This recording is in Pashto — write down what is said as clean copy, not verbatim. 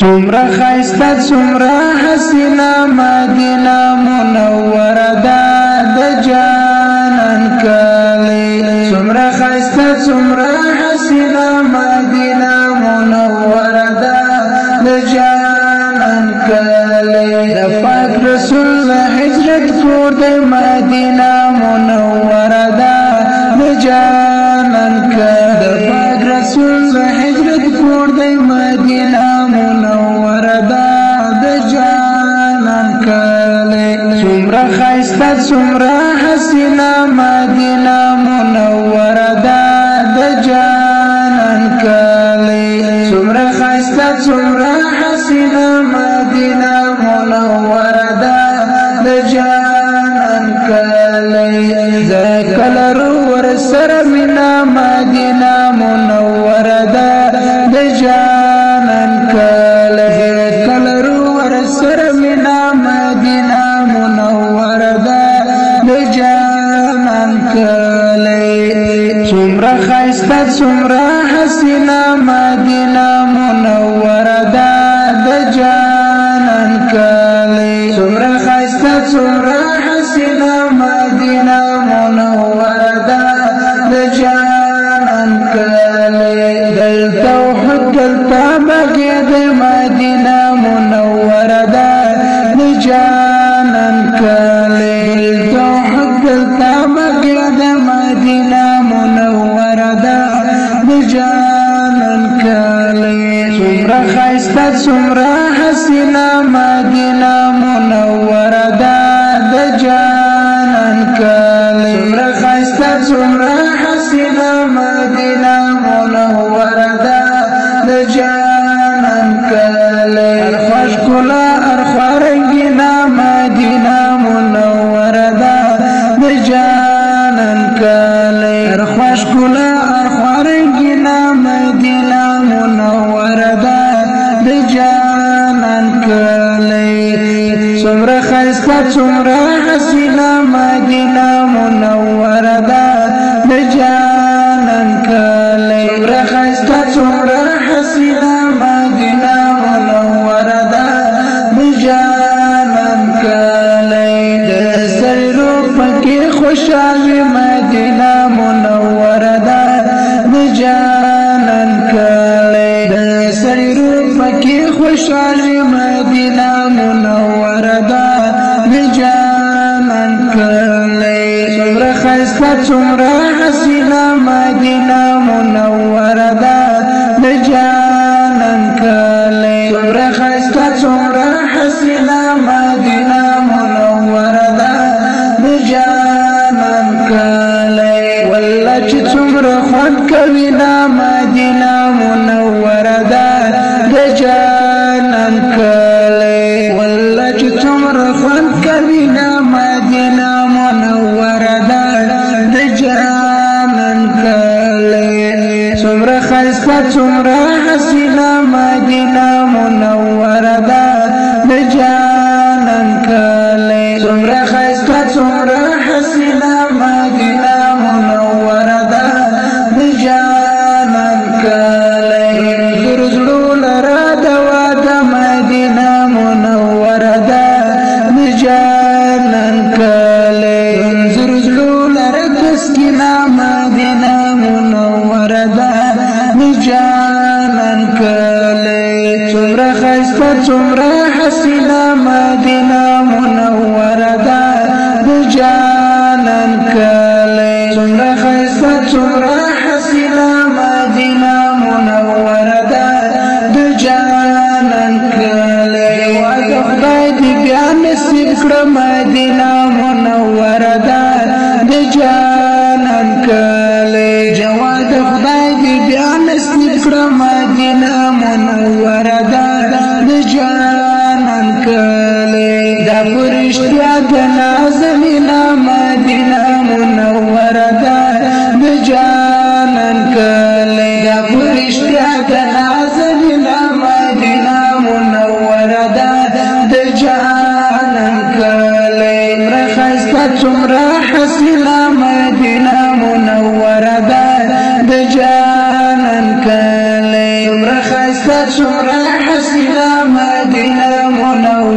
څومره ښایسته څومره حسینه مدینه منوره ده د جانان کلی څومره ښایسته څومره حسینه مدینه منوره ده د جانان کلی د پاک رسول هجرت کور د مدینه منوره ده د جانان کلی د پاک رسول هجرت کور د مدینه منوره ده د جانان کلی څومره ښایسته څومره حسینه مدینه منوره ده د جانان کلی څومره ښایسته څومره حسینه مدینه منوره ده د جانان کلی زه کله ورسره مینه مدینه منوره ده د جانان کلی زه کله ورسره مینه مدینه منوره ده د جانان کلی څومره ښایسته څومره حسینه مدینه منوره ده د جانان کلی څومره ښایسته څومره حسینه مدینه منوره ده د جانان کلی دلته وحد دلته بګې د مدینه منوره ده د جانان کلی دلته وحد دلته بګې د مدینه منوره ده د جانان کلی څومره ښایسته څومره حسینه مدینه منوره ده د جانان کلی څومره ښایسته څومره حسینه مدینه منوره ده د جانان کلی ارخوا ښکلا ارخوا رنګینه مدینه منوره ده د جانان کلی ارخوا ښکلا ارخوا رنګینه مدینه منوره ده د جانان کلی څومره ښایسته څومره حسینه مدینه منوره ده د جانان کلی څومره ښایسته څومره حسینه مدینه منوره ده د جانان کلی د سړي روح پکې خوشحالي مدینه منوره ده د جانان کلی د سړي روح پکې خوشحالي مدینه منوره ده د جانان کلی څومره ښایسته څومره حسینه مدینه منوره ده د جانان کلی څومره ښایسته څومره حسینه مدینه منوره ده د جانان کلی والله چې څومره خوند کوي نه مدینه منوره ده د جانان کلی والله چې څومره خوند کوي نه مدینه منوره ده د جانان کلی څومره ښایسته څومره حسینه مدینه منوره ده د جانان کلی څومره ښایسته څومره حسینه مدینه منوره ده د جانان کلی انځور زړو لره دوا د مدینه منوره ده د جانان کلی انځور زړو لره تسکینه مدینه منوره ده د جانان کلی څومره ښایسته څومره حسینه مدینه منوره ده د جانان کلی څومره ښایسته څومره حسینه مدینه منوره ده د جانان کلی واده خدای دې بیا نصیب کړه مدینه منوره ده د جانان کلی جواد خدای دې بیا نصیب کړه مدینه منوره ده د جانان کلی دا پرشتیا د نازنینه مدینه منوره ده د جانان کلی دا پرشتیا د نازنینه مدینه منوره ده د جانان کلی څومره ښایسته څومره حسینه مدینه منوره ده د جانان کلی څومره ښایسته څومره حسینه دا مدینه منوره